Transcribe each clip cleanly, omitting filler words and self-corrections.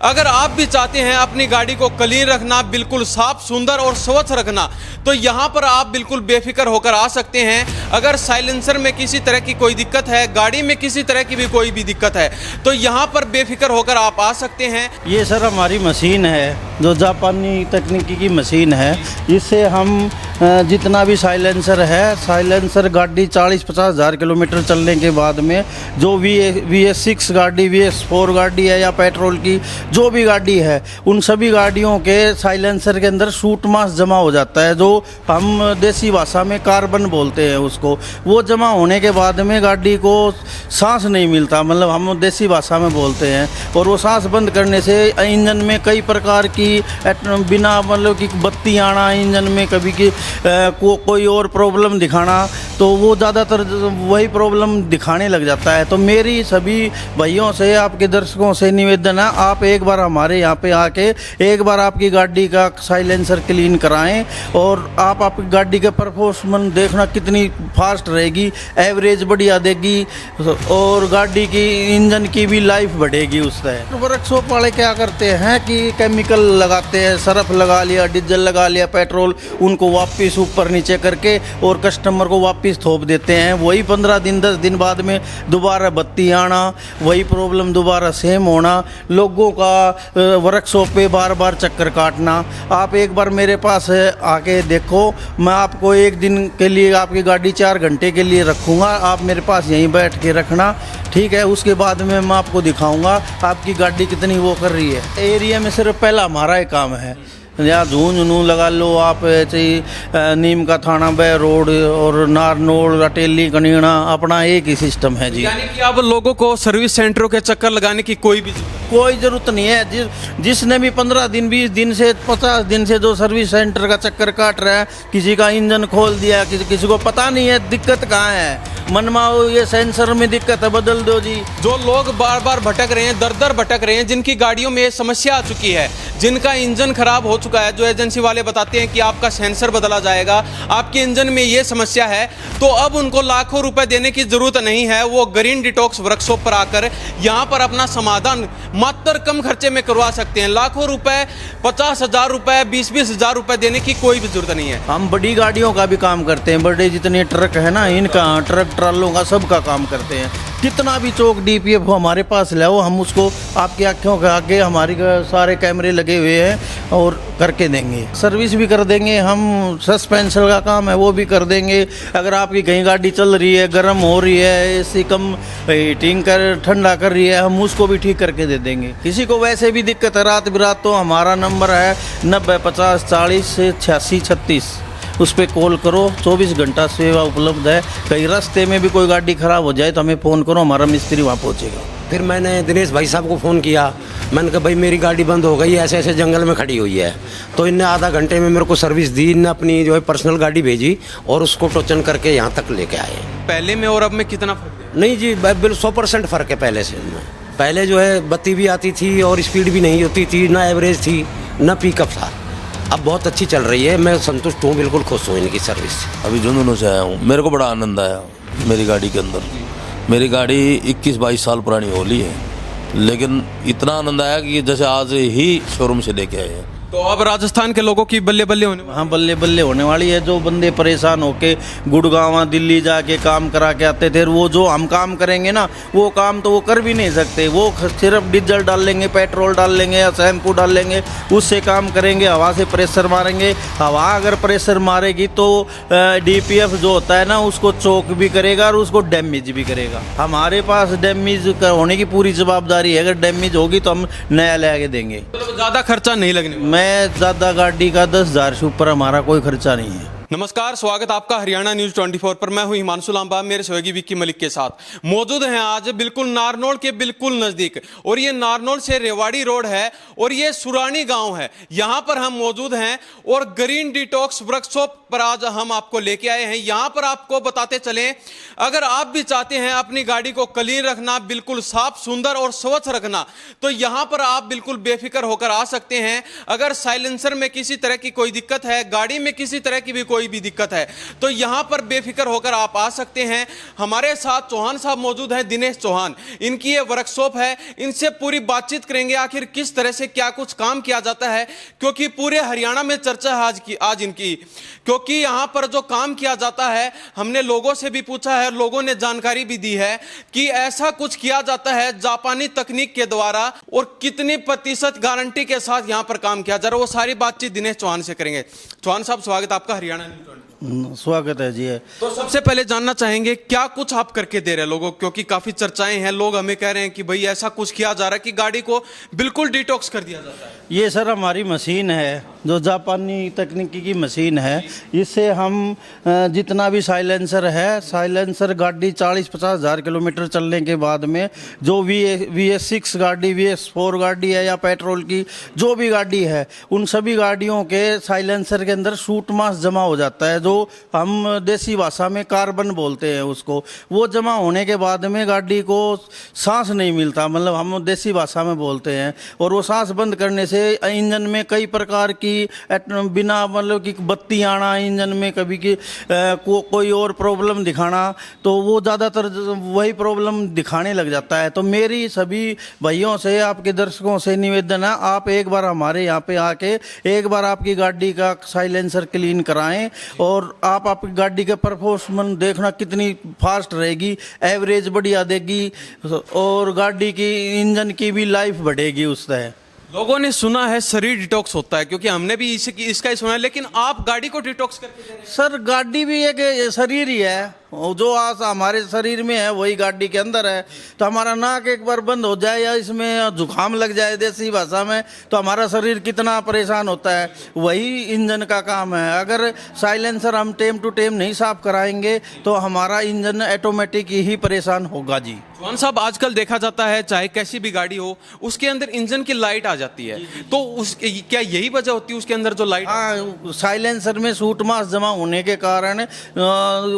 अगर आप भी चाहते हैं अपनी गाड़ी को क्लीन रखना, बिल्कुल साफ सुंदर और स्वच्छ रखना, तो यहाँ पर आप बिल्कुल बेफिक्र होकर आ सकते हैं। अगर साइलेंसर में किसी तरह की कोई दिक्कत है, गाड़ी में किसी तरह की भी कोई भी दिक्कत है, तो यहाँ पर बेफिक्र होकर आप आ सकते हैं। ये सर हमारी मशीन है, जो जापानी तकनीकी की मशीन है। इससे हम जितना भी साइलेंसर है, साइलेंसर गाड़ी 40-50 हज़ार किलोमीटर चलने के बाद में जो VS6 गाड़ी, VS4 गाड़ी है या पेट्रोल की जो भी गाड़ी है, उन सभी गाड़ियों के साइलेंसर के अंदर सूट मास जमा हो जाता है, जो हम देसी भाषा में कार्बन बोलते हैं उसको। वो जमा होने के बाद में गाड़ी को सांस नहीं मिलता, मतलब हम देसी भाषा में बोलते हैं। और वो सांस बंद करने से इंजन में कई प्रकार की बिना मतलब कि बत्ती आना, इंजन में कभी की कोई और प्रॉब्लम दिखाना, तो वो ज़्यादातर वही प्रॉब्लम दिखाने लग जाता है। तो मेरी सभी भाइयों से, आपके दर्शकों से निवेदन है, आप एक बार हमारे यहाँ पे आके एक बार आपकी गाड़ी का साइलेंसर क्लीन कराएं और आप आपकी गाड़ी का परफॉर्मेंस देखना कितनी फास्ट रहेगी, एवरेज बढ़िया देगी और गाड़ी की इंजन की भी लाइफ बढ़ेगी उससे। वर्कशॉप वाले क्या करते हैं कि केमिकल लगाते हैं, सरफ लगा लिया, डीजल लगा लिया, पेट्रोल, उनको वापस ऊपर नीचे करके और कस्टमर को वापस थोप देते हैं। वही 15 दिन 10 दिन बाद में दोबारा बत्ती आना, वही प्रॉब्लम दोबारा सेम होना, लोगों का वर्कशॉप पे बार बार चक्कर काटना। आप एक बार मेरे पास आके देखो, मैं आपको एक दिन के लिए आपकी गाड़ी 4 घंटे के लिए रखूँगा, आप मेरे पास यहीं बैठ के रखना, ठीक है। उसके बाद में मैं आपको दिखाऊंगा आपकी गाड़ी कितनी वो कर रही है। एरिया में सिर्फ पहला हमारा ही काम है, या झूंझुनू लगा लो आप, ऐसे नीम का थाना बे रोड और नारनौल, अटेली, कनीना, अपना एक ही सिस्टम है जी। यानी कि अब लोगों को सर्विस सेंटरों के चक्कर लगाने की कोई ज़रूरत नहीं है। जिसने भी 15 दिन 20 दिन से 50 दिन से जो सर्विस सेंटर का चक्कर काट रहा है, किसी का इंजन खोल दिया, किसी को पता नहीं है दिक्कत कहाँ है, मनमाओ ये सेंसर में दिक्कत है, बदल दो जी। जो लोग बार बार भटक रहे हैं, दर दर भटक रहे हैं, जिनकी गाड़ियों में ये समस्या आ चुकी है, जिनका इंजन खराब हो चुका है, जो एजेंसी वाले बताते हैं कि आपका सेंसर बदला जाएगा, आपके इंजन में ये समस्या है, तो अब उनको लाखों रुपए देने की जरूरत नहीं है। वो ग्रीन डिटॉक्स वर्कशॉप पर आकर यहाँ पर अपना समाधान मात्र कम खर्चे में करवा सकते हैं। लाखों रुपए, 50,000 रुपए, 20-20 हज़ार रुपए देने की कोई भी जरूरत नहीं है। हम बड़ी गाड़ियों का भी काम करते हैं, बड़े जितने ट्रक है ना, इनका ट्रक ट्रालों का सबका काम करते हैं। कितना भी चौक DPF हमारे पास लाओ, हम उसको आपकी आँखों के आगे हमारी सारे कैमरे लगे हुए हैं और करके देंगे। सर्विस भी कर देंगे हम, सस्पेंशन का काम है वो भी कर देंगे। अगर आपकी कहीं गाड़ी चल रही है, गर्म हो रही है, AC कम हीटिंग कर ठंडा कर रही है, हम उसको भी ठीक करके दे देंगे। किसी को वैसे भी दिक्कत है रात बिरात, तो हमारा नंबर है 90 50 40 86 36, उस पर कॉल करो, 24 घंटा सेवा उपलब्ध है। कहीं रास्ते में भी कोई गाड़ी खराब हो जाए तो हमें फ़ोन करो, हमारा मिस्त्री वहाँ पहुँचेगा। फिर मैंने दिनेश भाई साहब को फ़ोन किया, मैंने कहा भाई मेरी गाड़ी बंद हो गई, ऐसे ऐसे जंगल में खड़ी हुई है। तो इनने आधा घंटे में मेरे को सर्विस दी, इनने अपनी जो है पर्सनल गाड़ी भेजी और उसको टोचन करके यहाँ तक लेके आए। पहले में और अब में कितना फर्क है? नहीं जी, बिल्कुल 100% फ़र्क है पहले से। पहले जो है बत्ती भी आती थी और स्पीड भी नहीं होती थी, ना एवरेज थी, ना पिकअप था। अब बहुत अच्छी चल रही है, मैं संतुष्ट हूँ, बिल्कुल खुश हूँ इनकी सर्विस से। अभी झुंझुनू से आया हूँ, मेरे को बड़ा आनंद आया मेरी गाड़ी के अंदर। मेरी गाड़ी 21-22 साल पुरानी होली है, लेकिन इतना आनंद आया कि जैसे आज ही शोरूम से लेके आए हैं। तो अब राजस्थान के लोगों की बल्ले बल्ले होने हाँ, बल्ले बल्ले होने वाली है। जो बंदे परेशान होके गुड़गांव दिल्ली जाके काम करा के आते थे, वो जो हम काम करेंगे ना, वो काम तो वो कर भी नहीं सकते। वो सिर्फ डीजल डाल लेंगे, पेट्रोल डाल लेंगे या शैम्पू डाल लेंगे, उससे काम करेंगे। हवा से प्रेशर मारेंगे, हवा अगर प्रेशर मारेगी तो DPF जो होता है ना, उसको चौक भी करेगा और उसको डैमेज भी करेगा। हमारे पास डैमेज होने की पूरी जवाबदारी है। अगर डैमेज होगी तो हम नया ले आके देंगे। मतलब ज़्यादा खर्चा नहीं लगने वाला। मैं ज़्यादा गाड़ी का 10,000 से ऊपर हमारा कोई खर्चा नहीं है। नमस्कार, स्वागत आपका हरियाणा न्यूज 24 पर। मैं हूं हिमांशु लांबा, मेरे सहयोगी विक्की मलिक के साथ मौजूद हैं आज बिल्कुल नारनौल के बिल्कुल नजदीक। और ये नारनौल से रेवाड़ी रोड है और ये सुरानी गांव है, यहां पर हम मौजूद हैं। और ग्रीन डिटॉक्स वर्कशॉप पर आज हम आपको लेके आए हैं। यहां पर आपको बताते चलें, अगर आप भी चाहते हैं अपनी गाड़ी को क्लीन रखना, बिल्कुल साफ सुंदर और स्वच्छ रखना, तो यहां पर आप बिल्कुल बेफिक्र होकर आ सकते हैं। अगर साइलेंसर में किसी तरह की कोई दिक्कत है, गाड़ी में किसी तरह की भी कोई कोई भी दिक्कत है तो यहाँ पर बेफिक्र होकर आप आ सकते हैं। हमारे साथ चौहान साहब मौजूद हैं, दिनेश चौहान, इनकी ये वर्कशॉप है। इनसे पूरी बातचीत करेंगे आखिर किस तरह से क्या कुछ काम किया जाता है, क्योंकि पूरे हरियाणा में चर्चा है आज इनकी, क्योंकि यहाँ पर जो काम किया जाता है हमने लोगों से भी पूछा है, लोगों ने जानकारी भी दी है कि ऐसा कुछ किया जाता है जापानी तकनीक के द्वारा और कितनी प्रतिशत गारंटी के साथ यहाँ पर काम किया जा रहा है, वो सारी बातचीत दिनेश चौहान से करेंगे। चौहान साहब, स्वागत आपका हरियाणा न्यूज़ 24। स्वागत है जी। तो सबसे पहले जानना चाहेंगे क्या कुछ आप करके दे रहे हैं लोगों को, क्योंकि काफी चर्चाएं हैं, लोग हमें कह रहे हैं कि भाई ऐसा कुछ किया जा रहा है कि गाड़ी को बिल्कुल डिटॉक्स कर दिया जाता है। ये सर हमारी मशीन है जो जापानी तकनीकी की मशीन है। इससे हम जितना भी साइलेंसर गाड़ी 40-50 हज़ार किलोमीटर चलने के बाद में जो VS6 गाड़ी, VS4 गाड़ी है या पेट्रोल की जो भी गाड़ी है, उन सभी गाड़ियों के साइलेंसर के अंदर सूट मास जमा हो जाता है, जो हम देसी भाषा में कार्बन बोलते हैं उसको। वो जमा होने के बाद में गाड़ी को सांस नहीं मिलता, मतलब हम देसी भाषा में बोलते हैं, और वो सांस बंद करने से इंजन में कई प्रकार की बिना मतलब कि बत्ती आना, इंजन में कभी की कोई और प्रॉब्लम दिखाना, तो वो ज़्यादातर वही प्रॉब्लम दिखाने लग जाता है। तो मेरी सभी भाइयों से, आपके दर्शकों से निवेदन है, आप एक बार हमारे यहाँ पे आके एक बार आपकी गाड़ी का साइलेंसर क्लीन कराएं और आप आपकी गाड़ी का परफॉर्मेंस देखना कितनी फास्ट रहेगी, एवरेज बढ़िया देगी और गाड़ी की इंजन की भी लाइफ बढ़ेगी उससे। लोगों ने सुना है शरीर डिटॉक्स होता है, क्योंकि हमने भी इसका ही सुना है, लेकिन आप गाड़ी को डिटॉक्स करके दे रहे हैं। सर गाड़ी भी एक शरीर ही है, जो आज हमारे शरीर में है वही गाड़ी के अंदर है। तो हमारा नाक एक बार बंद हो जाए या इसमें जुकाम लग जाए देसी भाषा में, तो हमारा शरीर कितना परेशान होता है, वही इंजन का काम है। अगर साइलेंसर हम टेम टू टेम नहीं साफ कराएंगे तो हमारा इंजन ऑटोमेटिक ही परेशान होगा जी। चौहान साहब, आजकल देखा जाता है चाहे कैसी भी गाड़ी हो उसके अंदर इंजन की लाइट आ जाती है, तो क्या यही वजह होती है उसके अंदर जो लाइट? हाँ, साइलेंसर में सूट मास जमा होने के कारण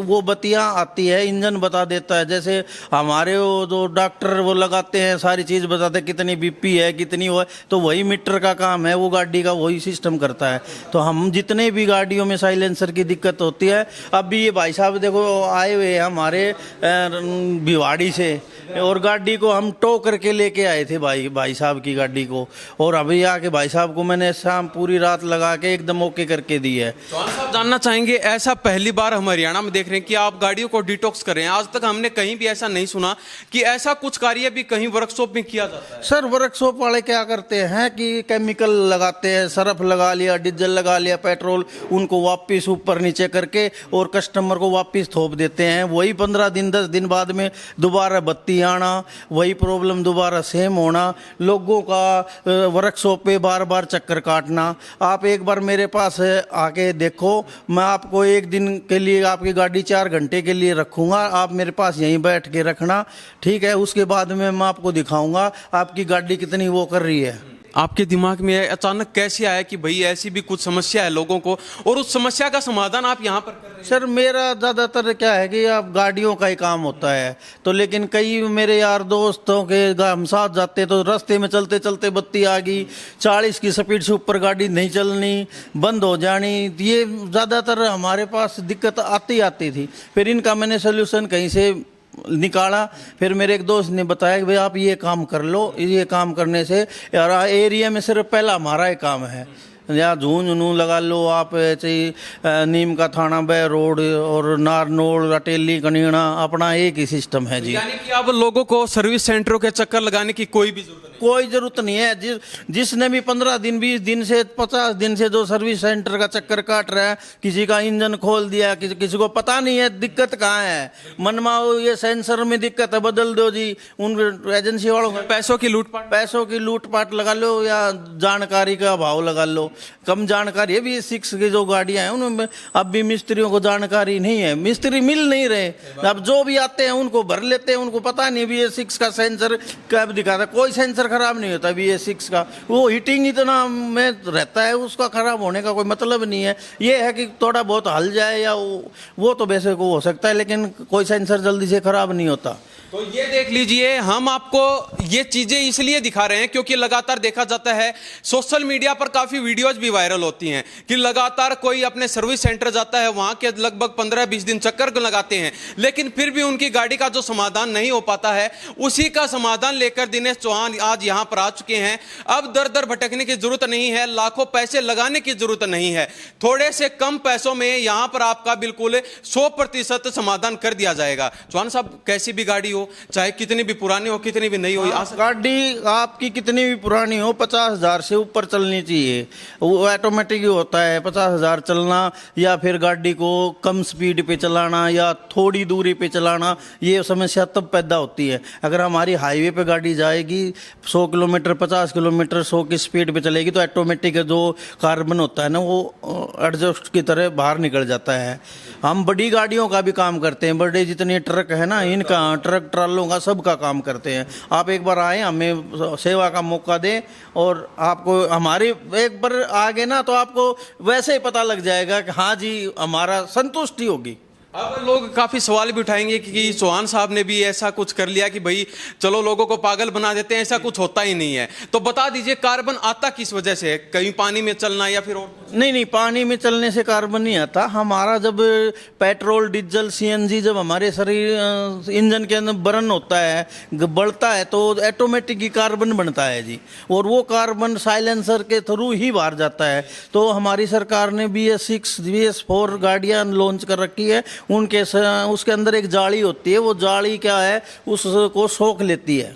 वो बत्तियाँ आती है, इंजन बता देता है। जैसे हमारे वो जो डॉक्टर वो लगाते हैं, सारी चीज़ बताते हैं कितनी BP है, कितनी वो है, तो वही मीटर का काम है, वो गाड़ी का वही सिस्टम करता है। तो हम जितने भी गाड़ियों में साइलेंसर की दिक्कत होती है, अब भी ये भाई साहब देखो आए हुए हैं हमारे भिवाड़ी से, और गाड़ी को हम टो करके लेके आए थे भाई साहब की गाड़ी को, और अभी आके भाई साहब को मैंने शाम पूरी रात लगा के एकदम ओके करके दी है। चौहान साहब, जानना चाहेंगे, ऐसा पहली बार हम हरियाणा में देख रहे हैं कि आप गाड़ियों को डिटॉक्स कर रहे हैं। आज तक हमने कहीं भी ऐसा नहीं सुना कि ऐसा कुछ कार्य भी कहीं वर्कशॉप में किया जाता है। सर वर्कशॉप वाले क्या करते हैं कि केमिकल लगाते हैं, सरफ लगा लिया, डीजल लगा लिया, पेट्रोल, उनको वापस ऊपर नीचे करके और कस्टमर को वापस थोप देते हैं। वही 15 दिन 10 दिन बाद में दोबारा बत्ती आना, वही प्रॉब्लम दोबारा सेम होना, लोगों का वर्कशॉप पे बार बार चक्कर काटना। आप एक बार मेरे पास आके देखो, मैं आपको एक दिन के लिए आपकी गाड़ी 4 घंटे के लिए रखूँगा, आप मेरे पास यहीं बैठ के रखना, ठीक है? उसके बाद में मैं आपको दिखाऊंगा आपकी गाड़ी कितनी वो कर रही है। आपके दिमाग में अचानक कैसे आया कि भाई ऐसी भी कुछ समस्या है लोगों को और उस समस्या का समाधान आप यहाँ पर कर रहे हैं? सर मेरा ज़्यादातर क्या है कि आप गाड़ियों का ही काम होता है, तो लेकिन कई मेरे यार दोस्तों के हम साथ जाते तो रास्ते में चलते चलते बत्ती आ गई, 40 की स्पीड से ऊपर गाड़ी नहीं चलनी, बंद हो जानी, ये ज़्यादातर हमारे पास दिक्कत आती थी। फिर इनका मैंने सोल्यूशन कहीं से निकाला, फिर मेरे एक दोस्त ने बताया कि भाई आप ये काम कर लो, ये काम करने से यार एरिया में सिर्फ पहला हमारा ही काम है, या झूंझुनू लगा लो आप, ऐसे नीम का थाना बे रोड और नारनौल अटेली कनीना, अपना एक ही सिस्टम है जी। यानी कि अब लोगों को सर्विस सेंटरों के चक्कर लगाने की कोई भी जरूरत नहीं? कोई जरूरत नहीं है। जिसने भी 15 दिन 20 दिन से 50 दिन से जो सर्विस सेंटर का चक्कर काट रहा है, किसी का इंजन खोल दिया, किसी को पता नहीं है दिक्कत कहाँ है, मनवा ये सेंसर में दिक्कत है, बदल दो जी, उन एजेंसी वालों को पैसों की लूटपाट लगा लो या जानकारी का अभाव लगा लो। कम जानकारी है, VS6 की जो गाड़ियां हैं उनमें अब भी मिस्त्रियों को जानकारी नहीं है, मिस्त्री मिल नहीं रहे। अब जो भी आते हैं उनको भर लेते हैं, उनको पता नहीं VS6 का सेंसर कब दिखाता, कोई सेंसर खराब नहीं होता VS6 का, वो हीटिंग इतना में रहता है, उसका खराब होने का कोई मतलब नहीं है। ये है कि थोड़ा बहुत हल जाए या वो तो वैसे को हो सकता है, लेकिन कोई सेंसर जल्दी से खराब नहीं होता। तो ये देख लीजिए, हम आपको ये चीजें इसलिए दिखा रहे हैं क्योंकि लगातार देखा जाता है सोशल मीडिया पर काफी वीडियोज भी वायरल होती हैं कि लगातार कोई अपने सर्विस सेंटर जाता है, वहां के लगभग 15-20 दिन चक्कर लगाते हैं, लेकिन फिर भी उनकी गाड़ी का जो समाधान नहीं हो पाता है, उसी का समाधान लेकर दिनेश चौहान आज यहां पर आ चुके हैं। अब दर दर भटकने की जरूरत नहीं है, लाखों पैसे लगाने की जरूरत नहीं है, थोड़े से कम पैसों में यहां पर आपका बिल्कुल 100% समाधान कर दिया जाएगा। चौहान साहब, कैसी भी गाड़ी हो, चाहे कितनी भी पुरानी हो, कितनी भी नई हो, गाड़ी आपकी कितनी भी पुरानी हो 50,000 से ऊपर चलनी चाहिए। वो ऑटोमेटिक ही होता है, 50,000 चलना या फिर गाड़ी को कम स्पीड पे चलाना या थोड़ी दूरी पे चलाना, ये समस्या तब पैदा होती है। अगर हमारी हाईवे पे गाड़ी जाएगी 100 किलोमीटर 50 किलोमीटर 100 की स्पीड पे चलेगी तो ऑटोमेटिक जो कार्बन होता है ना, वो एडजस्ट की तरह बाहर निकल जाता है। हम बड़ी गाड़ियों का भी काम करते हैं, बड़े जितने ट्रक है ना, इनका ट्रक ट्रालों का सबका काम करते हैं। आप एक बार आए, हमें सेवा का मौका दें और आपको हमारी एक बार आ गए ना तो आपको वैसे ही पता लग जाएगा कि हाँ जी, हमारा संतुष्टि होगी। अब लोग काफी सवाल भी उठाएंगे कि चौहान साहब ने भी ऐसा कुछ कर लिया कि भाई चलो लोगों को पागल बना देते हैं, ऐसा कुछ होता ही नहीं है। तो बता दीजिए, कार्बन आता किस वजह से है? कहीं पानी में चलना या फिर और? नहीं, पानी में चलने से कार्बन नहीं आता। हमारा जब पेट्रोल डीजल सीएनजी जब हमारे शरीर इंजन के अंदर बर्न होता है, बढ़ता है, तो ऑटोमेटिक ही कार्बन बनता है जी, और वो कार्बन साइलेंसर के थ्रू ही बाहर जाता है। तो हमारी सरकार ने BS6 BS4 गाड़ियाँ लॉन्च कर रखी है, उसके अंदर एक जाली होती है, वो जाली क्या है, उसको सोख लेती है,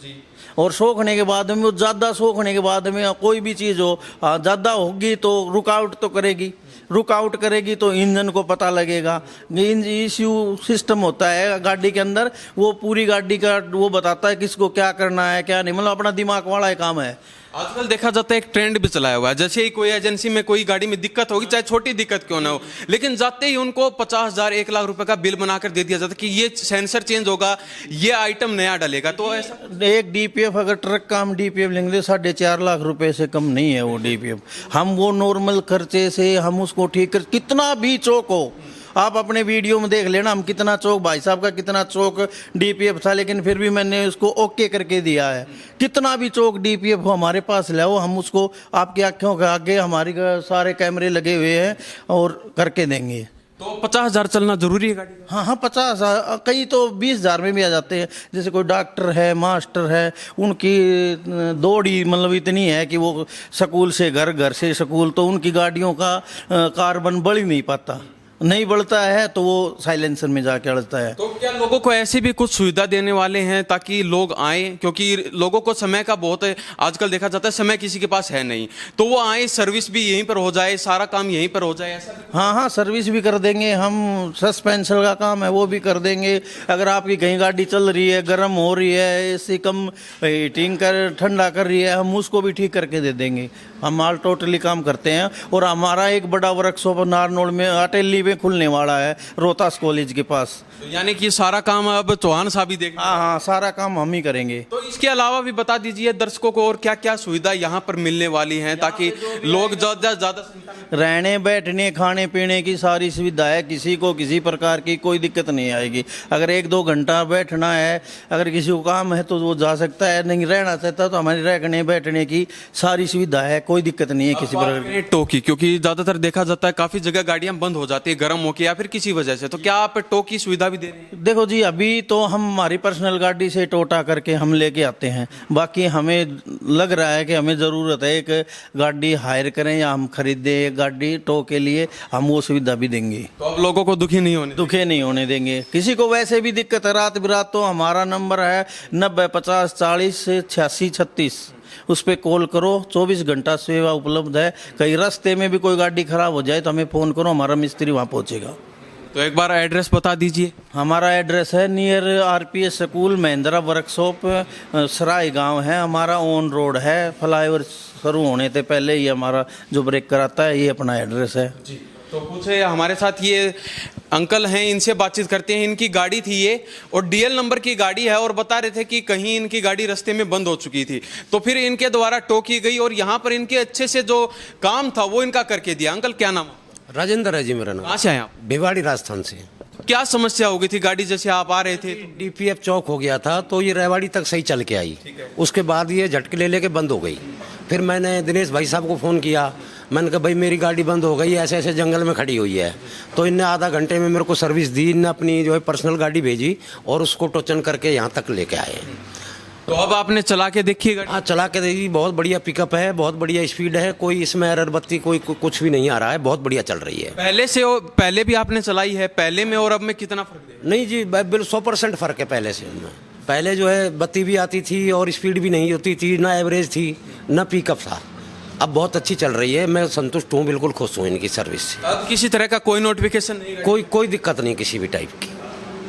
और सोखने के बाद में, वो ज़्यादा सोखने के बाद में कोई भी चीज़ हो ज़्यादा होगी तो रुकावट तो करेगी, रुकावट करेगी तो इंजन को पता लगेगा। ECU सिस्टम होता है गाड़ी के अंदर, वो पूरी गाड़ी का वो बताता है किसको क्या करना है क्या नहीं, मतलब अपना दिमाग वाला ही काम है। आजकल देखा जाता है एक ट्रेंड भी चलाया हुआ है, जैसे ही कोई एजेंसी में कोई गाड़ी में दिक्कत होगी, चाहे छोटी दिक्कत क्यों ना हो, लेकिन जाते ही उनको 50,000 1 लाख रुपए का बिल बनाकर दे दिया जाता है कि ये सेंसर चेंज होगा, ये आइटम नया डलेगा। तो ऐसा एक DPF, अगर ट्रक का हम DPF लेंगे 4.5 लाख रुपए से कम नहीं है वो DPF। हम वो नॉर्मल खर्चे से हम उसको ठीक कर, कितना भी चौक हो, आप अपने वीडियो में देख लेना हम कितना चौक, भाई साहब का कितना चौक DPF था, लेकिन फिर भी मैंने उसको ओके करके दिया है। कितना भी चौक DPF हो हमारे पास लाओ, हम उसको आपकी आंखों के आगे हमारी सारे कैमरे लगे हुए हैं और करके देंगे। तो 50,000 चलना जरूरी है गाड़ी? हाँ, 50,000, कई तो 20,000 में भी आ जाते हैं। जैसे कोई डॉक्टर है, मास्टर है, उनकी दौड़ ही मतलब इतनी है कि वो स्कूल से घर, घर से स्कूल, तो उनकी गाड़ियों का कार्बन बढ़ ही नहीं पाता, नहीं बढ़ता है तो वो साइलेंसर में जाके अड़ता है। तो क्या लोगों को ऐसी भी कुछ सुविधा देने वाले हैं ताकि लोग आए, क्योंकि लोगों को समय का बहुत आजकल देखा जाता है, समय किसी के पास है नहीं, तो वो आए, सर्विस भी यहीं पर हो जाए, सारा काम यहीं पर हो जाए, ऐसा? हाँ, सर्विस भी कर देंगे हम, सस्पेंशन का काम है वो भी कर देंगे। अगर आपकी कहीं गाड़ी चल रही है, गर्म हो रही है, AC कम हीटिंग कर ठंडा कर रही है, हम उसको भी ठीक करके दे देंगे। हम ऑल टोटली काम करते हैं। और हमारा एक बड़ा वर्कशॉप नारनौल में अटेली में खुलने वाला है, रोहतास कॉलेज के पास। तो यानी कि सारा काम अब चौहान साहब ही देखेंगे? हाँ, सारा काम हम ही करेंगे। तो इसके अलावा भी बता दीजिए दर्शकों को और क्या क्या सुविधा यहाँ पर मिलने वाली हैं ताकि लोग ज्यादा रहने बैठने खाने पीने की सारी सुविधा है, किसी को किसी प्रकार की कोई दिक्कत नहीं आएगी। अगर 1-2 घंटा बैठना है, अगर किसी को काम है तो वो जा सकता है, नहीं रहना चाहता तो हमारी रहने बैठने की सारी सुविधा है, कोई दिक्कत नहीं है किसी प्रकार की। टोकी, क्योंकि ज्यादातर देखा जाता है काफी जगह गाड़ियां बंद हो जाती है गर्म होकर या फिर किसी वजह से, तो क्या आप टोकी सुविधा भी दे रहे हैं? देखो जी, अभी तो हम हमारी पर्सनल गाड़ी से टोटा करके हम लेके आते हैं, बाकी हमें लग रहा है कि हमें ज़रूरत है एक गाड़ी हायर करें या हम खरीदें एक गाड़ी टो के लिए, हम वो सुविधा भी देंगे। तो अब लोगों को दुखी नहीं होने देंगे। किसी को वैसे भी दिक्कत है रात बिरात, तो हमारा नंबर है 90 50 40 86 36, उस पर कॉल करो, 24 घंटा सेवा उपलब्ध है। कहीं रास्ते में भी कोई गाड़ी खराब हो जाए तो हमें फ़ोन करो, हमारा मिस्त्री वहाँ पहुँचेगा। तो एक बार एड्रेस बता दीजिए। हमारा एड्रेस है near RPS school, Mahindra workshop, सराय गांव है हमारा, ऑन रोड है, फ्लाईओवर शुरू होने से पहले ही हमारा जो ब्रेक कराता है, ये अपना एड्रेस है जी। तो कुछ हमारे साथ ये अंकल हैं, इनसे बातचीत करते हैं। इनकी गाड़ी थी ये और DL नंबर की गाड़ी है और बता रहे थे कि कहीं इनकी गाड़ी रास्ते में बंद हो चुकी थी, तो फिर इनके द्वारा टो की गई और यहाँ पर इनके अच्छे से जो काम था वो इनका करके दिया। अंकल क्या नाम? राजेंद्र है जी मेरा नाम। कहाँ से आए आप? भिवाड़ी राजस्थान से। क्या समस्या हो गई थी गाड़ी जैसे आप आ रहे थे? डीपीएफ चौक हो गया था तो ये रेवाड़ी तक सही चल के आई, उसके बाद ये झटके ले लेके बंद हो गई। फिर मैंने दिनेश भाई साहब को फ़ोन किया, मैंने कहा भाई मेरी गाड़ी बंद हो गई, ऐसे ऐसे जंगल में खड़ी हुई है। तो इनने आधा घंटे में मेरे को सर्विस दी, इनने अपनी जो है पर्सनल गाड़ी भेजी और उसको टोचन करके यहाँ तक लेके आए। तो अब आपने चला के देखिए गाड़ी? हाँ, चला के देखी, बहुत बढ़िया पिकअप है, बहुत बढ़िया स्पीड है, कोई इसमें एरर बत्ती कोई कुछ भी नहीं आ रहा है, बहुत बढ़िया चल रही है। पहले भी आपने चलाई है, पहले में और अब में कितना फर्क है? नहीं जी, बिल्कुल 100% फ़र्क है पहले से उनमें। पहले जो है बत्ती भी आती थी और स्पीड भी नहीं होती थी, ना एवरेज थी ना पिकअप था। अब बहुत अच्छी चल रही है, मैं संतुष्ट हूँ, बिल्कुल खुश हूँ इनकी सर्विस से। अब किसी तरह का कोई नोटिफिकेशन नहीं है? कोई दिक्कत नहीं किसी भी टाइप की।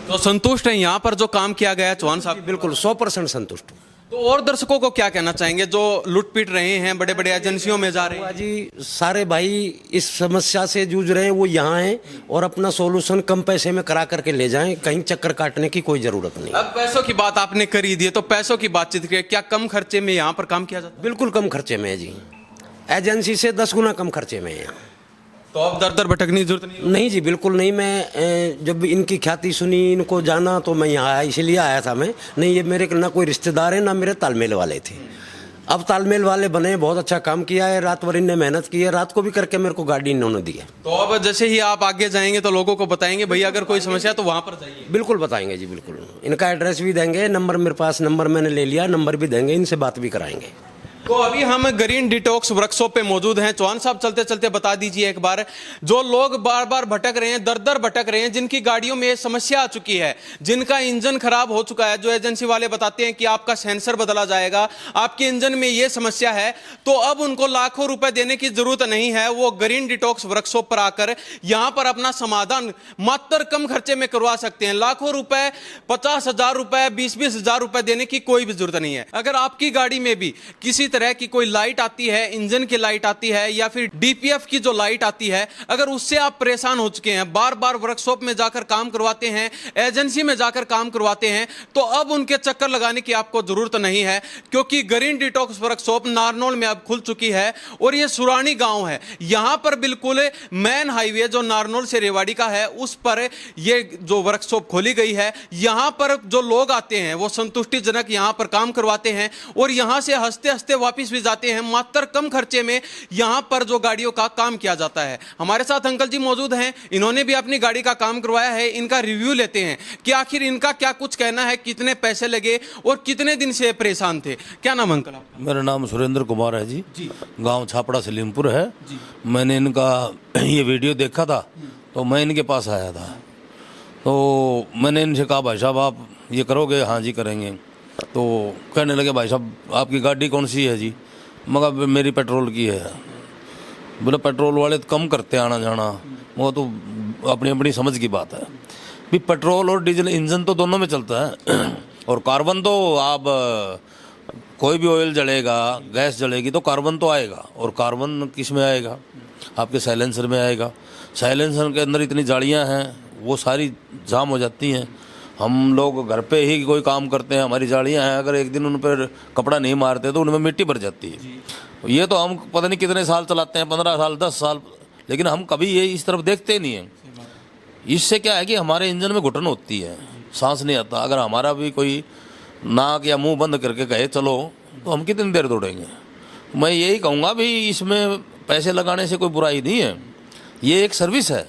तो संतुष्ट हैं यहाँ पर जो काम किया गया है चौहान साहब? बिल्कुल 100% संतुष्ट हूँ। तो और दर्शकों को क्या कहना चाहेंगे जो लूट पीट रहे हैं, बड़े बड़े एजेंसियों में जा रहे हैं? जी, सारे भाई इस समस्या से जूझ रहे हैं, वो यहाँ हैं और अपना सोल्यूशन कम पैसे में करा करके ले जाएं, कहीं चक्कर काटने की कोई ज़रूरत नहीं। अब पैसों की बात आपने करी दी है, तो पैसों की बातचीत करिए, क्या कम खर्चे में यहाँ पर काम किया जाता है? बिल्कुल कम खर्चे में है जी, एजेंसी से 10 गुना कम खर्चे में है। तो अब दर दर भटकने की जरूरत नहीं? नहीं जी, बिल्कुल नहीं। मैं जब इनकी ख्याति सुनी, इनको जाना, तो मैं यहाँ आया, इसलिए आया था मैं। नहीं, ये मेरे ना कोई रिश्तेदार है ना मेरे तालमेल वाले थे। अब तालमेल वाले बने, बहुत अच्छा काम किया है, रात भर इनने मेहनत की है, रात को भी करके मेरे को गाड़ी इन्होंने दी है। तो अब जैसे ही आप आगे जाएंगे तो लोगों को बताएंगे भैया अगर कोई समस्या है तो वहाँ पर जाइए? बिल्कुल बताएंगे जी, बिल्कुल। इनका एड्रेस भी देंगे, नंबर मेरे पास, नंबर मैंने ले लिया, नंबर भी देंगे, इनसे बात भी कराएंगे। तो अभी हम ग्रीन डिटॉक्स वर्कशॉप पे मौजूद हैं। चौहान साहब चलते चलते बता दीजिए एक बार, जो लोग बार बार भटक रहे हैं, दर दर भटक रहे हैं, जिनकी गाड़ियों में ये समस्या आ चुकी है, जिनका इंजन खराब हो चुका है, जो एजेंसी वाले बताते हैं कि आपका सेंसर बदला जाएगा, आपके इंजन में ये समस्या है, तो अब उनको लाखों रुपए देने की जरूरत नहीं है। वो ग्रीन डिटॉक्स वर्कशॉप पर आकर यहां पर अपना समाधान मात्र कम खर्चे में करवा सकते हैं। लाखों रुपए, 50,000 रुपए, 20-20 हजार रुपए देने की कोई भी जरूरत नहीं है। अगर आपकी गाड़ी में भी किसी तरह की कोई लाइट आती है, इंजन की लाइट आती है या फिर डीपीएफ की जो लाइट आती है, अगर उससे आप परेशान हो चुके हैं, बार बार वर्कशॉप में जाकर काम करवाते हैं, एजेंसी में जाकर काम करवाते हैं, तो अब उनके चक्कर लगाने की आपको जरूरत नहीं है, क्योंकि ग्रीन डिटॉक्स वर्कशॉप नारनौल में अब खुल चुकी है और यह सुरानी गांव है। यहां पर बिल्कुल मेन हाईवे जो नारनौल से रेवाड़ी का है, उस पर यह जो वर्कशॉप खोली गई है। यहां पर जो लोग आते हैं वो संतुष्टिजनक यहां पर काम करवाते हैं और यहां से हंसते हंसते वापिस भी जाते हैं। मात्र कम खर्चे में यहां पर जो गाड़ियों का काम किया जाता है। हमारे साथ अंकल जी मौजूद हैं, इन्होंने भी अपनी गाड़ी का काम करवाया है। इनका रिव्यू लेते हैं कि आखिर इनका क्या कुछ कहना है, कितने पैसे लगे और कितने दिन से परेशान थे। क्या नाम अंकल आपका? मेरा नाम सुरेंद्र कुमार है जी, गांव छापड़ा सलीमपुर है। मैंने इनका ये वीडियो देखा था तो मैं इनके पास आया था, तो मैंने इनसे कहा भाई साहब आप ये करोगे? हाँ जी करेंगे। तो कहने लगे भाई साहब आपकी गाड़ी कौन सी है जी? मगर मेरी पेट्रोल की है। बोले पेट्रोल वाले तो कम करते आना जाना, वो तो अपनी अपनी समझ की बात है। भी पेट्रोल और डीजल इंजन तो दोनों में चलता है और कार्बन तो आप कोई भी ऑयल जलेगा, गैस जलेगी तो कार्बन तो आएगा। और कार्बन किस में आएगा? आपके साइलेंसर में आएगा। साइलेंसर के अंदर इतनी जालियां हैं, वो सारी जाम हो जाती हैं। हम लोग घर पे ही कोई काम करते हैं, हमारी जालियां हैं, अगर एक दिन उन पर कपड़ा नहीं मारते तो उनमें मिट्टी भर जाती है। ये तो हम पता नहीं कितने साल चलाते हैं, 15 साल 10 साल, लेकिन हम कभी ये इस तरफ देखते नहीं हैं। इससे क्या है कि हमारे इंजन में घुटन होती है, सांस नहीं आता। अगर हमारा भी कोई नाक या मुंह बंद करके कहे चलो, तो हम कितनी देर दौड़ेंगे? मैं यही कहूँगा भी इसमें पैसे लगाने से कोई बुराई नहीं है, ये एक सर्विस है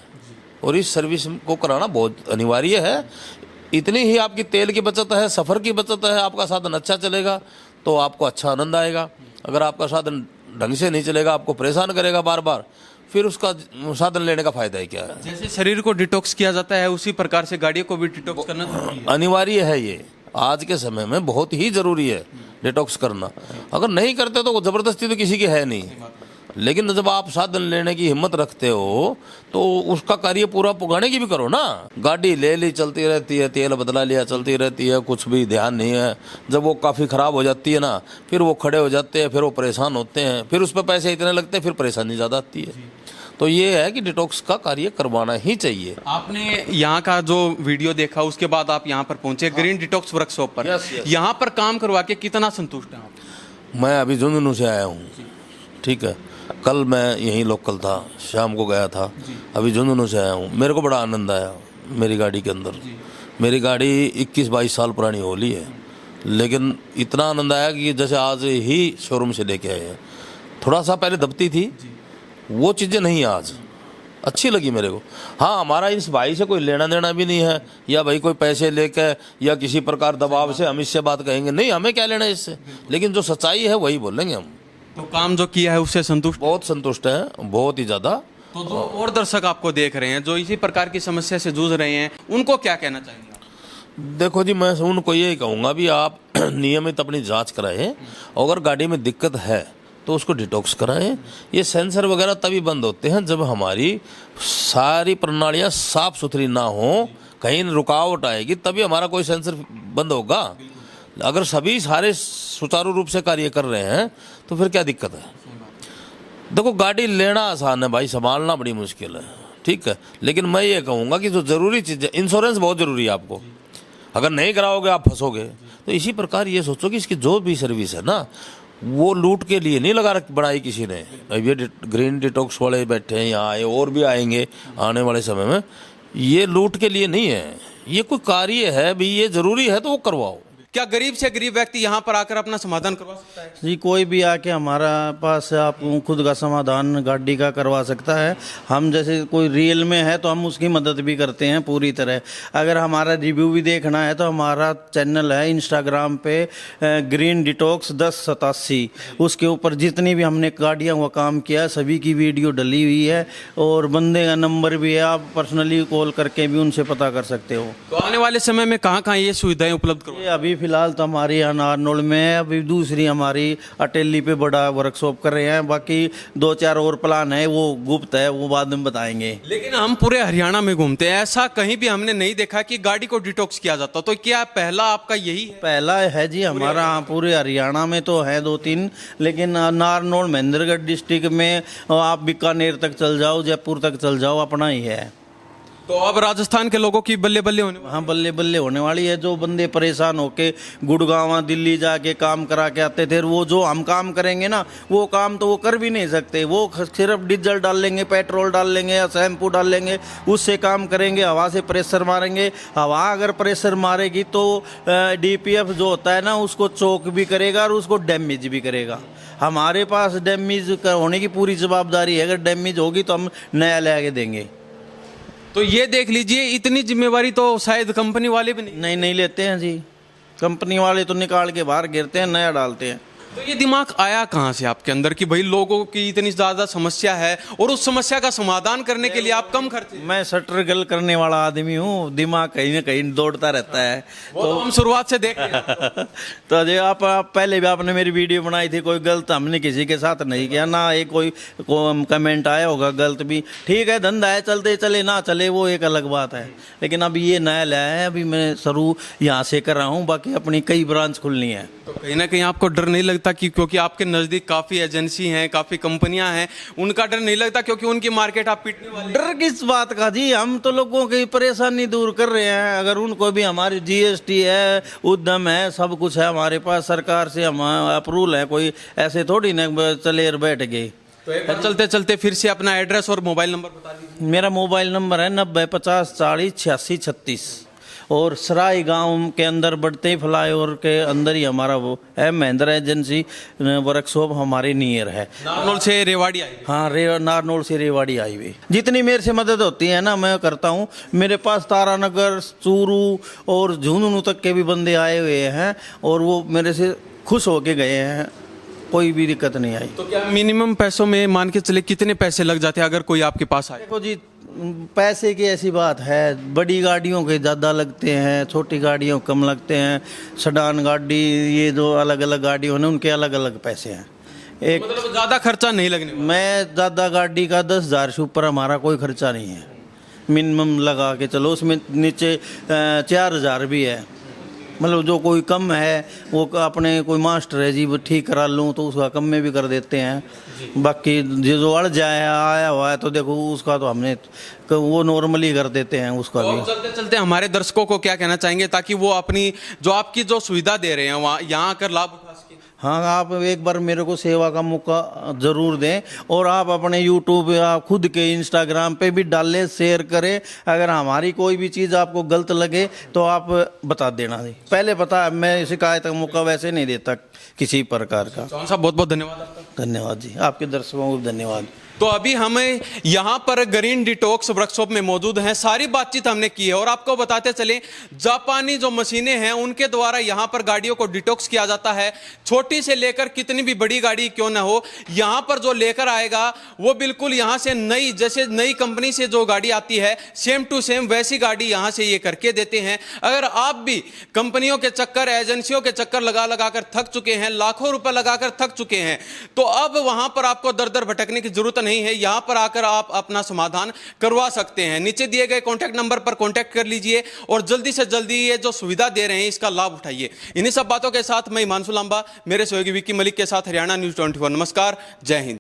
और इस सर्विस को कराना बहुत अनिवार्य है। इतनी ही आपकी तेल की बचत है, सफ़र की बचत है, आपका साधन अच्छा चलेगा तो आपको अच्छा आनंद आएगा। अगर आपका साधन ढंग से नहीं चलेगा, आपको परेशान करेगा बार बार, फिर उसका साधन लेने का फायदा ही क्या है? जैसे शरीर को डिटॉक्स किया जाता है उसी प्रकार से गाड़ियों को भी डिटॉक्स करना जरूरी है। अनिवार्य है, ये आज के समय में बहुत ही ज़रूरी है डिटॉक्स करना। अगर नहीं करते तो ज़बरदस्ती तो किसी की है नहीं, लेकिन जब आप साधन लेने की हिम्मत रखते हो तो उसका कार्य पूरा पुगाने की भी करो ना। गाड़ी ले ली, चलती रहती है, तेल बदला लिया, चलती रहती है, कुछ भी ध्यान नहीं है। जब वो काफ़ी ख़राब हो जाती है ना, फिर वो खड़े हो जाते हैं, फिर वो परेशान होते हैं, फिर उस पर पैसे इतने लगते हैं, फिर परेशानी ज़्यादा आती है। तो ये है कि डिटॉक्स का कार्य करवाना ही चाहिए। आपने यहाँ का जो वीडियो देखा उसके बाद आप यहाँ पर पहुंचे ग्रीन डिटॉक्स वर्कशॉप पर। यहाँ पर काम करवा के कितना संतुष्ट हैं आप? मैं अभी झुंझुनू से आया हूँ, ठीक है। कल मैं यहीं लोकल था, शाम को गया था, अभी झुंझुनू से आया हूँ। मेरे को बड़ा आनंद आया, मेरी गाड़ी के अंदर। मेरी गाड़ी 21-22 साल पुरानी होली है, लेकिन इतना आनंद आया कि जैसे आज ही शोरूम से लेके आए हैं। थोड़ा सा पहले दबती थी, वो चीज़ें नहीं आज अच्छी लगी मेरे को। हाँ, हमारा इस भाई से कोई लेना देना भी नहीं है, या भाई कोई पैसे लेके या किसी प्रकार दबाव से हम इससे बात कहेंगे, नहीं, हमें क्या लेना है इससे। लेकिन जो सच्चाई है वही बोलेंगे हम। तो काम जो किया है उससे संतुष्ट? बहुत संतुष्ट है, बहुत ही ज़्यादा। तो जो और दर्शक आपको देख रहे हैं जो इसी प्रकार की समस्या से जूझ रहे हैं, उनको क्या कहना चाहेंगे? देखो जी, मैं उनको यही कहूँगा भी आप नियमित अपनी जांच कराएं। अगर गाड़ी में दिक्कत है तो उसको डिटॉक्स कराएं। ये सेंसर वगैरह तभी बंद होते हैं जब हमारी सारी प्रणालियाँ साफ सुथरी ना हो, कहीं रुकावट आएगी तभी हमारा कोई सेंसर बंद होगा। अगर सभी सारे सुचारू रूप से कार्य कर रहे हैं तो फिर क्या दिक्कत है। देखो, गाड़ी लेना आसान है भाई, संभालना बड़ी मुश्किल है, ठीक है। लेकिन मैं ये कहूँगा कि जो ज़रूरी चीज़ है, इंश्योरेंस बहुत ज़रूरी है आपको। अगर नहीं कराओगे आप फंसोगे। तो इसी प्रकार ये सोचो कि इसकी जो भी सर्विस है ना, वो लूट के लिए नहीं बनाई किसी ने। अब ये ग्रीन डिटॉक्स वाले बैठे हैं यहाँ, ये और भी आएंगे आने वाले समय में। ये लूट के लिए नहीं है, ये कोई कार्य है भी, ये ज़रूरी है तो वो करवाओ। क्या गरीब से गरीब व्यक्ति यहाँ पर आकर अपना समाधान करवा सकता है? जी, कोई भी आके हमारा पास आप खुद का समाधान गाड़ी का करवा सकता है। हम जैसे कोई रियल में है तो हम उसकी मदद भी करते हैं पूरी तरह। अगर हमारा रिव्यू भी देखना है तो हमारा चैनल है इंस्टाग्राम पे ग्रीन डिटॉक्स 1087, उसके ऊपर जितनी भी हमने गाड़ियों का काम किया सभी की वीडियो डली हुई है, और बंदे का नंबर भी है, आप पर्सनली कॉल करके भी उनसे पता कर सकते हो। तो आने वाले समय में कहाँ कहाँ ये सुविधाएं उपलब्ध करवाएं? अभी फिलहाल तो हमारी यहाँ नारनौल में है, अभी दूसरी हमारी अटेली पे बड़ा वर्कशॉप कर रहे हैं। बाकी 2-4 और प्लान है, वो गुप्त है, वो बाद में बताएंगे। लेकिन हम पूरे हरियाणा में घूमते हैं, ऐसा कहीं भी हमने नहीं देखा कि गाड़ी को डिटॉक्स किया जाता। तो क्या पहला आपका यही है? पहला है जी हमारा। पूरे हरियाणा में तो है 2-3, लेकिन नारनौल महेंद्रगढ़ डिस्ट्रिक्ट में आप बीकानेर तक चल जाओ, जयपुर तक चल जाओ, अपना ही है। तो अब राजस्थान के लोगों की बल्ले बल्ले होने वाली। हाँ, बल्ले बल्ले होने वाली है। जो बंदे परेशान होके गुड़गांव दिल्ली जाके काम करा के आते थे, वो जो हम काम करेंगे ना, वो काम तो वो कर भी नहीं सकते। वो सिर्फ डीजल डाल लेंगे, पेट्रोल डाल लेंगे या शैम्पू डाल लेंगे, उससे काम करेंगे। हवा से प्रेशर मारेंगे, हवा अगर प्रेशर मारेगी तो DPF जो होता है ना, उसको चोक भी करेगा और उसको डैमेज भी करेगा। हमारे पास डैमेज होने की पूरी जवाबदारी है। अगर डैमेज होगी तो हम नया ले आके देंगे। तो ये देख लीजिए, इतनी जिम्मेवारी तो शायद कंपनी वाले भी नहीं लेते हैं जी। कंपनी वाले तो निकाल के बाहर गिरते हैं, नया डालते हैं। तो ये दिमाग आया कहाँ से आपके अंदर कि भाई लोगों की इतनी ज़्यादा समस्या है और उस समस्या का समाधान करने के लिए आप कम खर्चे? मैं स्ट्रगल करने वाला आदमी हूँ, दिमाग कहीं ना कहीं दौड़ता रहता है। तो हम शुरुआत से देख रहे हैं। तो जो आप पहले भी आपने मेरी वीडियो बनाई थी, कोई गलत हमने किसी के साथ नहीं किया ना। एक कोई कमेंट आया होगा गलत भी, ठीक है, धंधा है, चलते चले ना चले वो एक अलग बात है। लेकिन अभी ये नया लाया है, अभी मैं शुरू यहाँ से कर रहा हूँ, बाकी अपनी कई ब्रांच खुलनी है। तो कहीं ना कहीं आपको डर नहीं लगता कि क्योंकि आपके नज़दीक काफ़ी एजेंसी हैं, काफ़ी कंपनियां हैं, उनका डर नहीं लगता क्योंकि उनकी मार्केट आप पीटने वाले? डर किस बात का जी, हम तो लोगों की परेशानी दूर कर रहे हैं। अगर उनको भी हमारी GST है, उद्यम है, सब कुछ है हमारे पास, सरकार से हम अप्रूवल है, कोई ऐसे थोड़ी ना चले और बैठ गए। तो एक बार चलते चलते फिर से अपना एड्रेस और मोबाइल नंबर बता दीजिए। मेरा मोबाइल नंबर है 90 50 40 86 36, और सराय गांव के अंदर बढ़ते ही फ्लाईओवर के अंदर ही हमारा वो है महिंद्रा एजेंसी वर्कशॉप, हमारे नियर है। नारनौल से रेवाड़ी आई? हाँ, नारनौल से रेवाड़ी हाईवे। जितनी मेरे से मदद होती है ना मैं करता हूँ। मेरे पास तारानगर, चूरू और झुंझुनू तक के भी बंदे आए हुए हैं, और वो मेरे से खुश होके गए हैं, कोई भी दिक्कत नहीं आई। तो क्या मिनिमम पैसों में मान के चले कितने पैसे लग जाते हैं अगर कोई आपके पास आए? देखो जी, पैसे की ऐसी बात है, बड़ी गाड़ियों के ज़्यादा लगते हैं, छोटी गाड़ियों कम लगते हैं। सेडान गाड़ी, ये जो अलग अलग गाड़ियों ने उनके अलग अलग पैसे हैं। एक मतलब ज़्यादा खर्चा नहीं लगने वाला? मैं ज़्यादा गाड़ी का 10,000 से ऊपर हमारा कोई खर्चा नहीं है। मिनिमम लगा के चलो, उसमें नीचे 4,000 भी है। मतलब जो कोई कम है वो अपने कोई मास्टर है जी, वो ठीक करा लूँ तो उसका कम में भी कर देते हैं। बाकी जो अड़ जाए आया हुआ है तो देखो उसका तो हमने वो नॉर्मली कर देते हैं उसका तो भी। चलते चलते हमारे दर्शकों को क्या कहना चाहेंगे ताकि वो अपनी जो आपकी जो सुविधा दे रहे हैं वहाँ यहाँ आकर लाभ उठा सके? हाँ, आप एक बार मेरे को सेवा का मौका ज़रूर दें और आप अपने यूट्यूब या खुद के इंस्टाग्राम पे भी डालें, शेयर करें। अगर हमारी कोई भी चीज़ आपको गलत लगे तो आप बता देना। पहले पता है, मैं शिकायत का मौका वैसे नहीं देता किसी प्रकार का। चौहान साहब बहुत बहुत धन्यवाद आपका। धन्यवाद जी, आपके दर्शकों को धन्यवाद। तो अभी हमें यहाँ पर ग्रीन डिटॉक्स वर्कशॉप में मौजूद हैं, सारी बातचीत हमने की है और आपको बताते चले जापानी जो मशीनें हैं उनके द्वारा यहाँ पर गाड़ियों को डिटॉक्स किया जाता है। छोटी से लेकर कितनी भी बड़ी गाड़ी क्यों ना हो, यहाँ पर जो लेकर आएगा वो बिल्कुल यहाँ से नई, जैसे नई कंपनी से जो गाड़ी आती है सेम टू सेम वैसी गाड़ी यहाँ से ये करके देते हैं। अगर आप भी कंपनियों के चक्कर, एजेंसियों के चक्कर लगा लगा कर थक चुके हैं, लाखों रुपए लगाकर थक चुके हैं, तो अब वहां पर आपको दर दर भटकने की जरूरत नहीं है। यहां पर आकर आप अपना समाधान करवा सकते हैं। नीचे दिए गए कॉन्टैक्ट नंबर पर कॉन्टैक्ट कर लीजिए और जल्दी से जल्दी ये जो सुविधा दे रहे हैं इसका लाभ उठाइए। इन्हीं सब बातों के साथ मैं हिमांशु लांबा मेरे सहयोगी विक्की मलिक के साथ हरियाणा न्यूज़ 24। नमस्कार, जय हिंद।